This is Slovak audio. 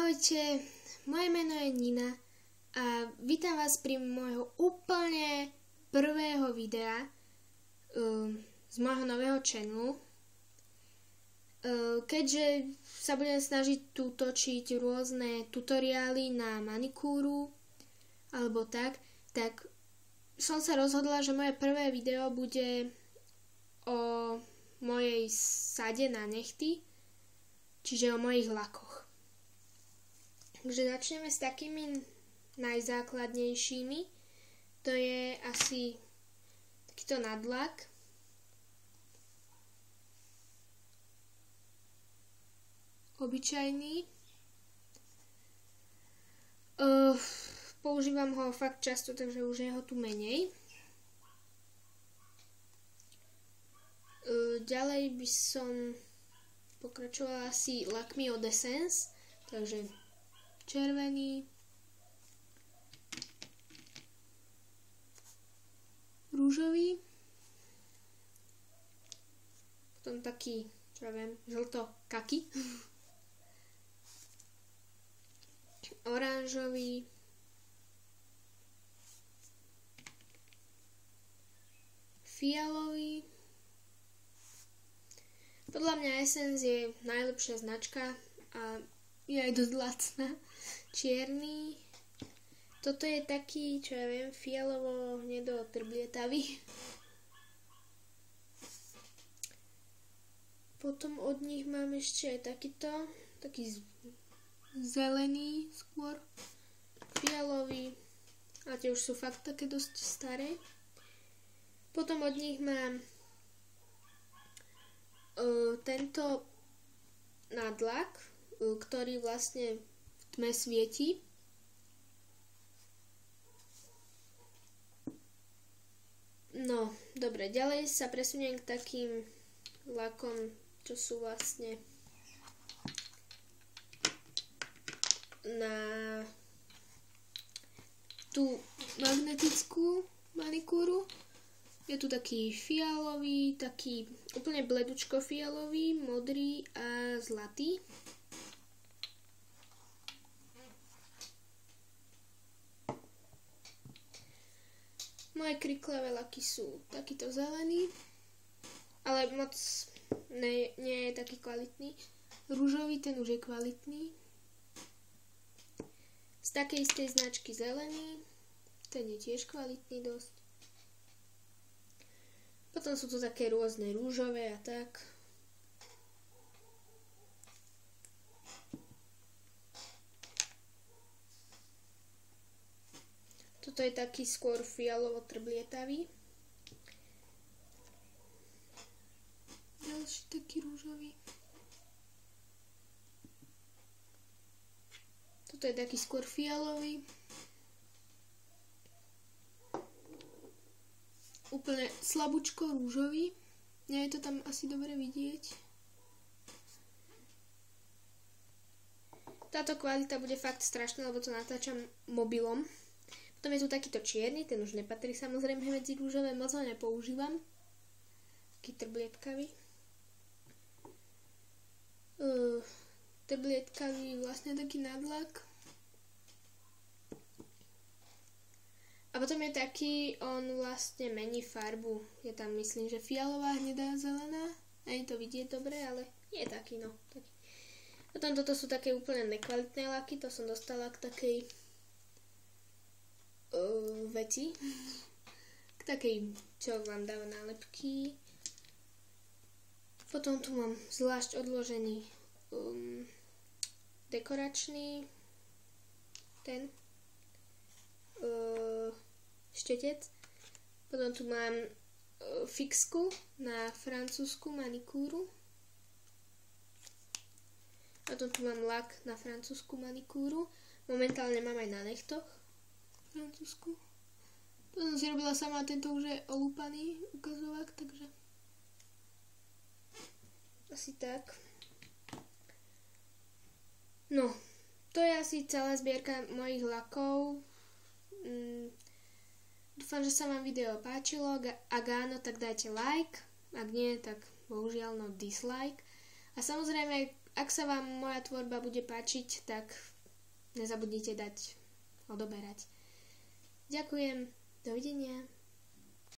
Ahojte, moje meno je Nina a vítam vás pri môjho úplne prvého videa z môjho nového channelu. Keďže sa budem snažiť tu točiť rôzne tutoriály na manikúru alebo tak som sa rozhodla, že moje prvé video bude o mojej sade na nechty, čiže o mojich lakoch. Takže začneme s takými najzákladnejšími. To je asi takýto nadlak. Obyčajný. Používam ho fakt často, takže už je ho tu menej. Ďalej by som pokračovala asi lakmi od Essence, takže červený, rúžový, potom taký, čo ja viem, žlto-kaki, oranžový, fialový. Podľa mňa Essence je najlepšia značka a je aj dosť lacná. Čierny. Toto je taký, čo ja viem, fialovo-hnedo-trblietavý. Potom od nich mám ešte aj taký zelený skôr, fialový, a tie už sú fakt také dosť staré. Potom od nich mám tento nadlak, ktorý vlastne v tme svieti. No, dobre, ďalej sa presuniem k takým lakom, čo sú vlastne na tú magnetickú manikúru. Je tu taký fialový, taký úplne bledučko fialový, modrý a zlatý. Moje kriklavé laky sú takýto zelený, ale moc nie je taký kvalitný. Rúžový, ten už je kvalitný. Z takej istej značky zelený, ten je tiež kvalitný dosť. Potom sú tu také rôzne rúžové a tak. Toto je taký skôr fialovo-trblietavý. Ďalší taký rúžový. Toto je taký skôr fialový. Úplne slabúčko rúžový. Nie je to tam asi dobre vidieť. Táto kvalita bude fakt strašná, lebo to natáčam mobilom. Potom je tu takýto čierny, ten už nepatrí samozrejme medzi rúžové, moc ho nepoužívam. Taký trblietkavý. Trblietkavý vlastne taký nadlak. A potom je taký, on vlastne mení farbu. Je tam, myslím, že fialová, hnedá, zelená. Není to vidieť dobre, ale je taký, no. Taký. Potom toto sú také úplne nekvalitné laky, to som dostala k takej veci. K takej, čo vám dáva nálepky. Potom tu mám zvlášť odložený dekoračný ten štetec. Potom tu mám fixku na francúzsku manikúru. Potom tu mám lak na francúzsku manikúru. Momentálne mám aj na nechtoch francúzsku. To som si robila sama, tento už je olúpaný ukazovák, takže asi tak. No, to je asi celá zbierka mojich lakov. Dúfam, že sa vám video páčilo. Ak áno, tak dajte like. Ak nie, tak bohužiaľ no dislike. A samozrejme, ak sa vám moja tvorba bude páčiť, tak nezabudnite dať odoberať. Ďakujem, dovidenia.